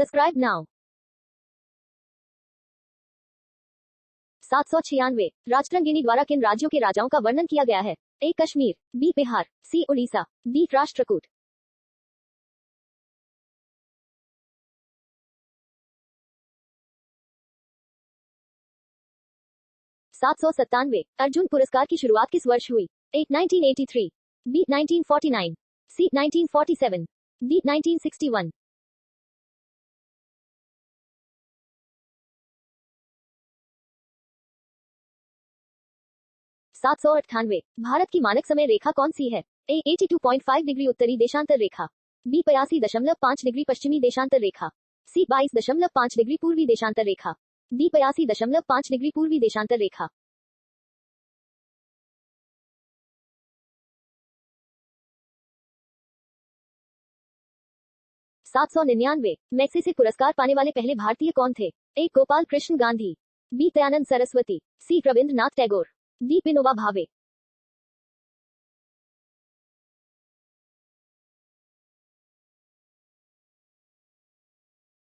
Subscribe now. 796 राष्ट्रंगिनी द्वारा किन राज्यों के राजाओं का वर्णन किया गया है? ए कश्मीर, बी बिहार, सी उड़ीसा, डी राष्ट्रकूट। 797 अर्जुन पुरस्कार की शुरुआत किस वर्ष हुई? ए 1983, बी 1949, सी 1947, डी 1961। 798 भारत की मानक समय रेखा कौन सी है? ए 82.5 डिग्री उत्तरी देशांतर रेखा, बी 82.5 डिग्री पश्चिमी देशांतर रेखा, सी 22.5 डिग्री पूर्वी देशांतर रेखा, डी 82.5 डिग्री पूर्वी देशांतर रेखा। 799 मैग्सेसे पुरस्कार पाने वाले पहले भारतीय कौन थे? ए गोपाल कृष्ण गांधी, बी दयानंद सरस्वती, सी रविंद्रनाथ टैगोर, डी विनोबा भावे।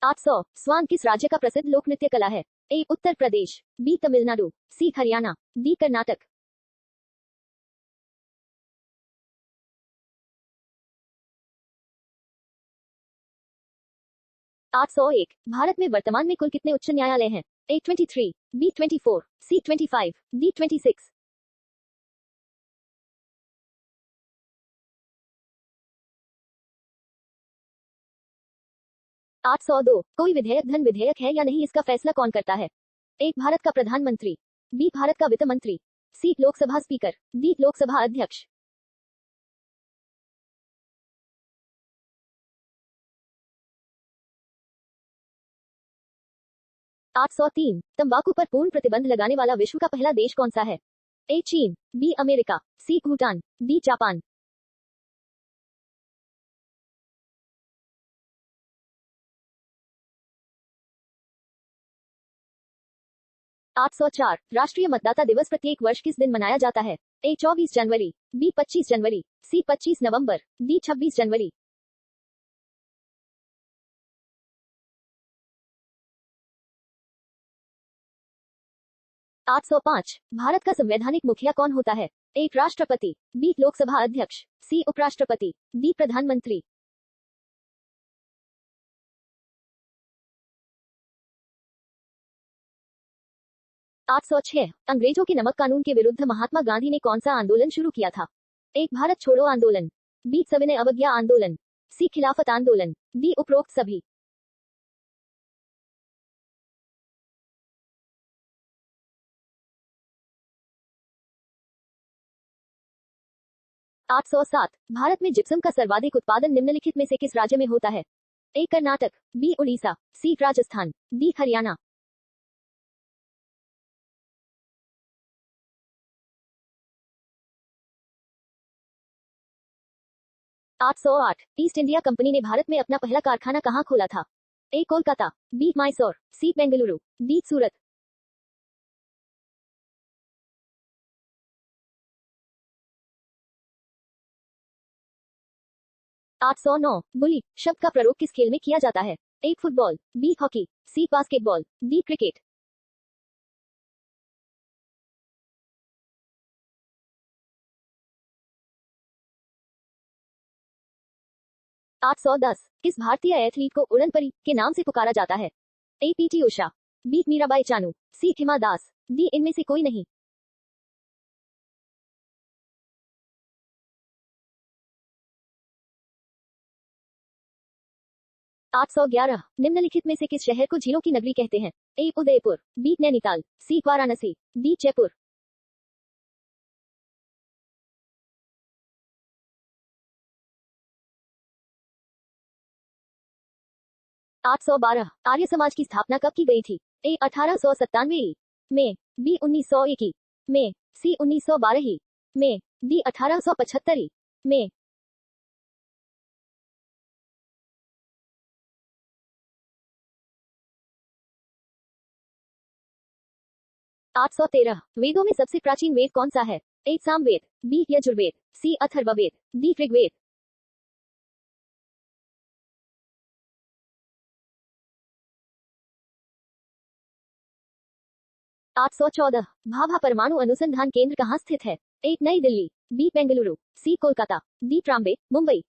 800 स्वान किस राज्य का प्रसिद्ध लोक नृत्य कला है? ए उत्तर प्रदेश, बी तमिलनाडु, सी हरियाणा, डी कर्नाटक। 801 भारत में वर्तमान में कुल कितने उच्च न्यायालय हैं? ए 23, बी 24, सी 25, डी 26। 802 कोई विधेयक धन विधेयक है या नहीं इसका फैसला कौन करता है? एक भारत का प्रधानमंत्री, बी भारत का वित्त मंत्री, सी लोकसभा स्पीकर, डी लोकसभा अध्यक्ष। 803 तंबाकू पर पूर्ण प्रतिबंध लगाने वाला विश्व का पहला देश कौन सा है? ए चीन, बी अमेरिका, सी भूटान, डी जापान। 804 राष्ट्रीय मतदाता दिवस प्रत्येक वर्ष किस दिन मनाया जाता है? ए 24 जनवरी, बी 25 जनवरी, सी 25 नवंबर, डी 26 जनवरी। 805 भारत का संवैधानिक मुखिया कौन होता है? ए राष्ट्रपति, बी लोकसभा अध्यक्ष, सी उपराष्ट्रपति, डी प्रधानमंत्री। 806 अंग्रेजों के नमक कानून के विरुद्ध महात्मा गांधी ने कौन सा आंदोलन शुरू किया था? एक भारत छोड़ो आंदोलन, बी सविनय अवज्ञा आंदोलन, सी खिलाफत आंदोलन, डी उपरोक्त सभी। 807 भारत में जिप्सम का सर्वाधिक उत्पादन निम्नलिखित में से किस राज्य में होता है? A Karnataka, B Orissa, C Rajasthan, D Haryana. 808 east India company ने भारत में अपना पहला कारखाना कहाँ खोला था? A Kolkata, B Mysore, C Bengaluru, D Surat. 809 bully शब्द का प्रयोग किस खेल में किया जाता है? A football, B hockey, C basketball, D cricket. 810 किस भारतीय एथलीट को उड़न परी के नाम से पुकारा जाता है? ए पीटी उषा, बी मीराबाई चानू, सी हिमा दास, डी इनमें से कोई नहीं। 811 निम्नलिखित में से किस शहर को झीलों की नगरी कहते हैं? ए उदयपुर, बी नैनीताल, सी वाराणसी, डी जयपुर। 812 आर्य समाज की स्थापना कब की गई थी? ए 1897 में, बी 1901 में, सी 1912 में, डी 1875 में। 813 वेदों में सबसे प्राचीन वेद कौन सा है? ए सामवेद, बी यजुर्वेद, सी अथर्ववेद, डी ऋग्वेद। 814 भाभा परमाणु अनुसंधान केंद्र कहाँ स्थित है? ए नई दिल्ली, बी बेंगलुरु, सी कोलकाता, डी ट्राम्बे, मुंबई।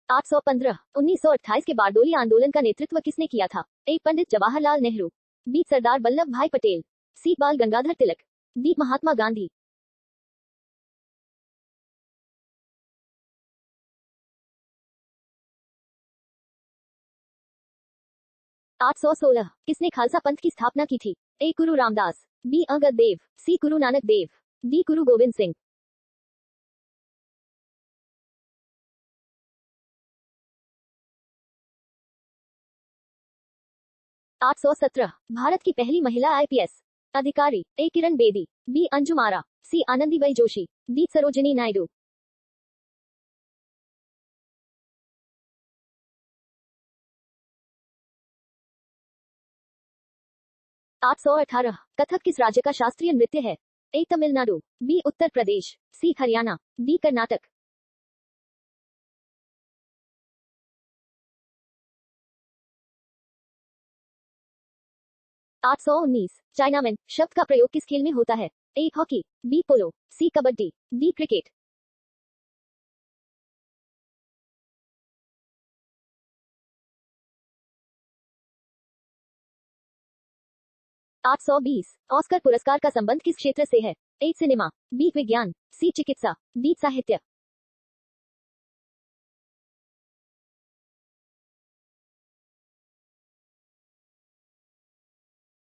815 1928 के बारडोली आंदोलन का नेतृत्व किसने किया था? ए पंडित जवाहरलाल नेहरू, बी सरदार वल्लभ भाई पटेल, सी बाल गंगाधर तिलक, डी महात्मा गांधी। 816 किसने खालसा पंथ की स्थापना की थी? ए गुरु रामदास, बी अंगद देव, सी गुरु नानक देव, डी गुरु गोविंद सिंह। 817 भारत की पहली महिला आईपीएस अधिकारी? A Kiran Bedi, B Anjum Ara, C Anandibai Joshi, D Sarojini Naidu. 818 Kathak किस राज्य का शास्त्रीय नृत्य है? A Tamil Nadu, B Uttar Pradesh, C Haryana, D Karnataka. 819 Chinaman शब्द का प्रयोग किस खेल में होता है? A hockey, B polo, C kabaddi, D cricket. 820 Oscar पुरस्कार का संबंध किस क्षेत्र से है? ए सिनेमा, बी विज्ञान, सी चिकित्सा, डी साहित्य।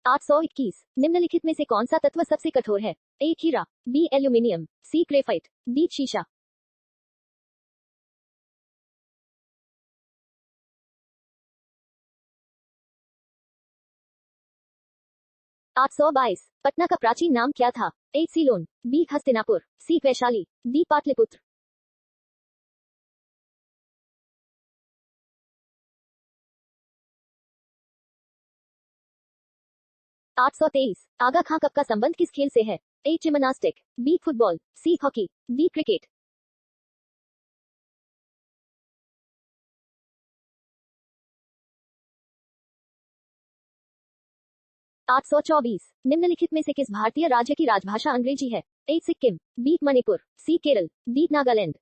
821 निम्नलिखित में से कौन सा तत्व सबसे कठोर है? ए हीरा, B aluminium, C graphite, D शीशा। 822 पटना का प्राचीन नाम क्या था? A Ceylon, B Hastinapur, C Vaishali, D Pataliputra. 823 Aga Khan cup का संबंध किस खेल से है? A gymnastic, B football, C hockey, D cricket. 824 निम्नलिखित में से किस भारतीय राज्य की राजभाषा अंग्रेजी है? ए सिक्किम, बी मणिपुर, सी केरल, डी नागालैंड।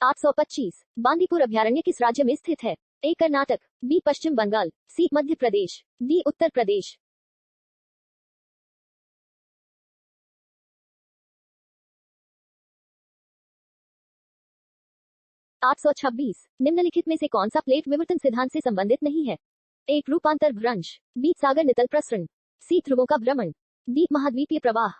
825 बांदीपुर अभयारण्य किस राज्य में स्थित है? A Karnataka, B Paschim Bengal, C Madhya Pradesh, D Uttar Pradesh. 826 निम्नलिखित में से कौन सा प्लेट विवर्तन सिद्धांत से संबंधित नहीं है? ए रूपांतर भ्रंश, बी सागर नितल प्रसरण, सी ध्रुवों का भ्रमण, डी महाद्वीपीय प्रवाह।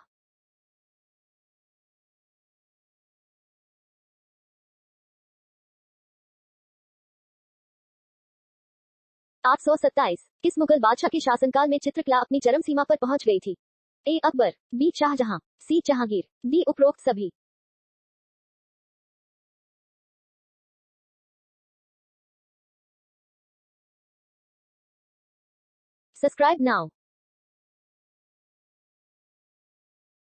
827 किस मुगल बादशाह के शासनकाल में चित्रकला अपनी चरम सीमा पर पहुंच गई थी? ए अकबर, बी शाहजहां, सी जहांगीर, डी उपरोक्त सभी। 'Subscribe now'